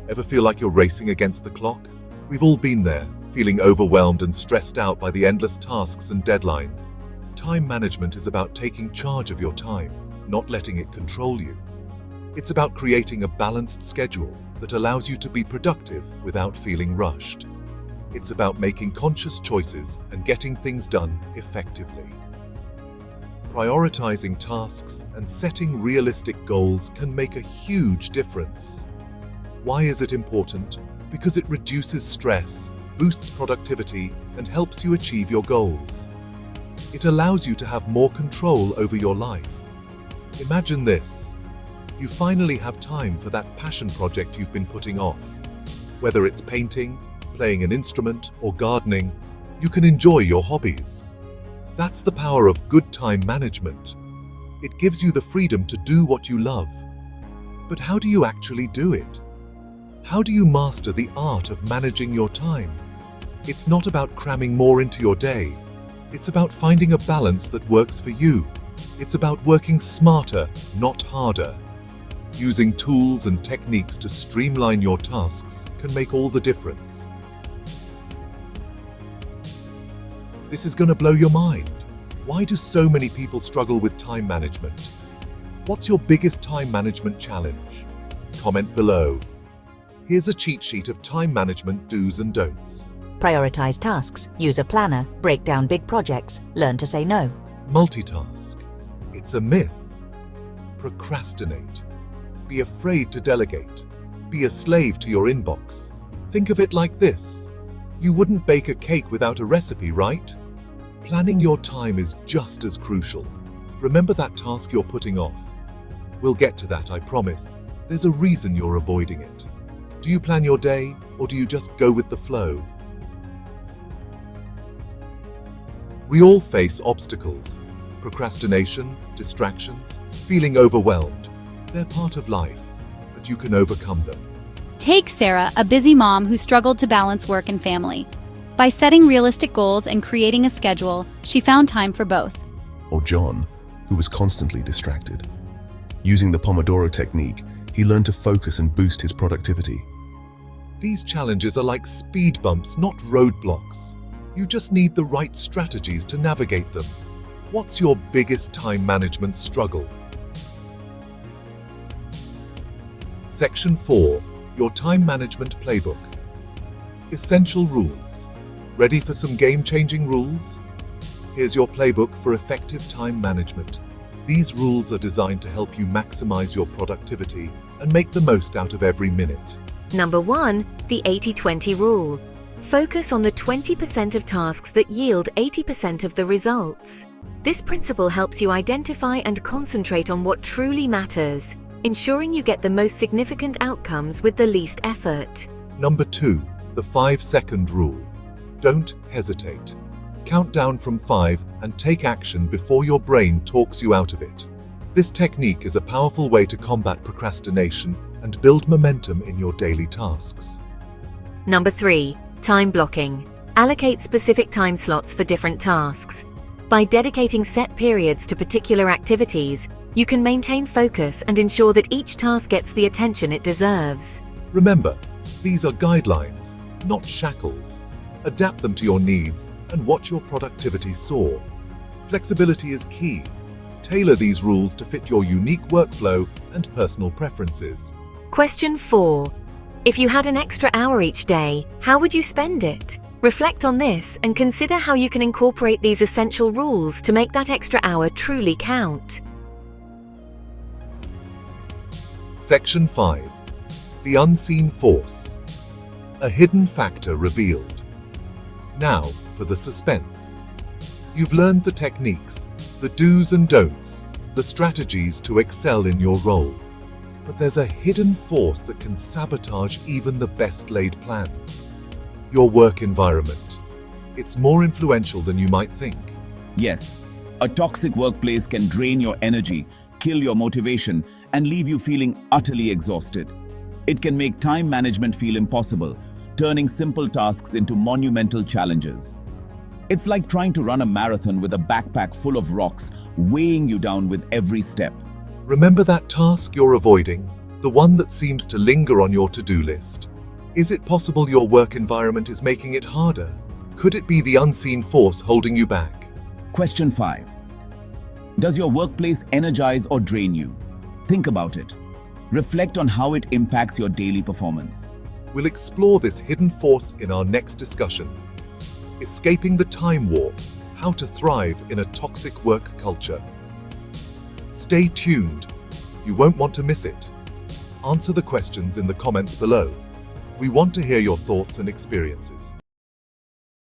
Ever feel like you're racing against the clock? We've all been there, feeling overwhelmed and stressed out by the endless tasks and deadlines. Time management is about taking charge of your time, not letting it control you. It's about creating a balanced schedule that allows you to be productive without feeling rushed. It's about making conscious choices and getting things done effectively. Prioritizing tasks and setting realistic goals can make a huge difference. Why is it important? Because it reduces stress, boosts productivity, and helps you achieve your goals. It allows you to have more control over your life. Imagine this. You finally have time for that passion project you've been putting off. Whether it's painting, playing an instrument, or gardening, you can enjoy your hobbies. That's the power of good time management. It gives you the freedom to do what you love. But how do you actually do it? How do you master the art of managing your time? It's not about cramming more into your day. It's about finding a balance that works for you. It's about working smarter, not harder. Using tools and techniques to streamline your tasks can make all the difference. This is going to blow your mind. Why do so many people struggle with time management? What's your biggest time management challenge? Comment below. Here's a cheat sheet of time management do's and don'ts. Prioritize tasks, use a planner, break down big projects, learn to say no. Multitask. It's a myth. Procrastinate. Be afraid to delegate. Be a slave to your inbox. Think of it like this. You wouldn't bake a cake without a recipe, right? Planning your time is just as crucial. Remember that task you're putting off. We'll get to that, I promise. There's a reason you're avoiding it. Do you plan your day, or do you just go with the flow? We all face obstacles. Procrastination, distractions, feeling overwhelmed. They're part of life, but you can overcome them. Take Sarah, a busy mom who struggled to balance work and family. By setting realistic goals and creating a schedule, she found time for both. Or John, who was constantly distracted. Using the Pomodoro technique, he learned to focus and boost his productivity. These challenges are like speed bumps, not roadblocks. You just need the right strategies to navigate them. What's your biggest time management struggle? Section 4. Your Time Management Playbook. Essential rules. Ready for some game-changing rules? Here's your playbook for effective time management. These rules are designed to help you maximize your productivity and make the most out of every minute. Number 1. The 80-20 rule. Focus on the 20% of tasks that yield 80% of the results. This principle helps you identify and concentrate on what truly matters, ensuring you get the most significant outcomes with the least effort. Number 2. The 5-second rule. Don't hesitate. Count down from 5 and take action before your brain talks you out of it. This technique is a powerful way to combat procrastination and build momentum in your daily tasks. Number 3. Time blocking. Allocate specific time slots for different tasks. By dedicating set periods to particular activities, you can maintain focus and ensure that each task gets the attention it deserves. Remember, these are guidelines, not shackles. Adapt them to your needs and watch your productivity soar. Flexibility is key. Tailor these rules to fit your unique workflow and personal preferences. Question 4. If you had an extra hour each day, how would you spend it? Reflect on this and consider how you can incorporate these essential rules to make that extra hour truly count. Section 5. The Unseen Force. A hidden factor revealed. Now for the suspense. You've learned the techniques, the do's and don'ts, the strategies to excel in your role. But there's a hidden force that can sabotage even the best laid plans. Your work environment. It's more influential than you might think. Yes, a toxic workplace can drain your energy, kill your motivation, and leave you feeling utterly exhausted. It can make time management feel impossible, turning simple tasks into monumental challenges. It's like trying to run a marathon with a backpack full of rocks, weighing you down with every step. Remember that task you're avoiding? The one that seems to linger on your to-do list. Is it possible your work environment is making it harder? Could it be the unseen force holding you back? Question 5. Does your workplace energize or drain you? Think about it. Reflect on how it impacts your daily performance. We'll explore this hidden force in our next discussion. Escaping the time warp, how to thrive in a toxic work culture. Stay tuned. You won't want to miss it. Answer the questions in the comments below. We want to hear your thoughts and experiences.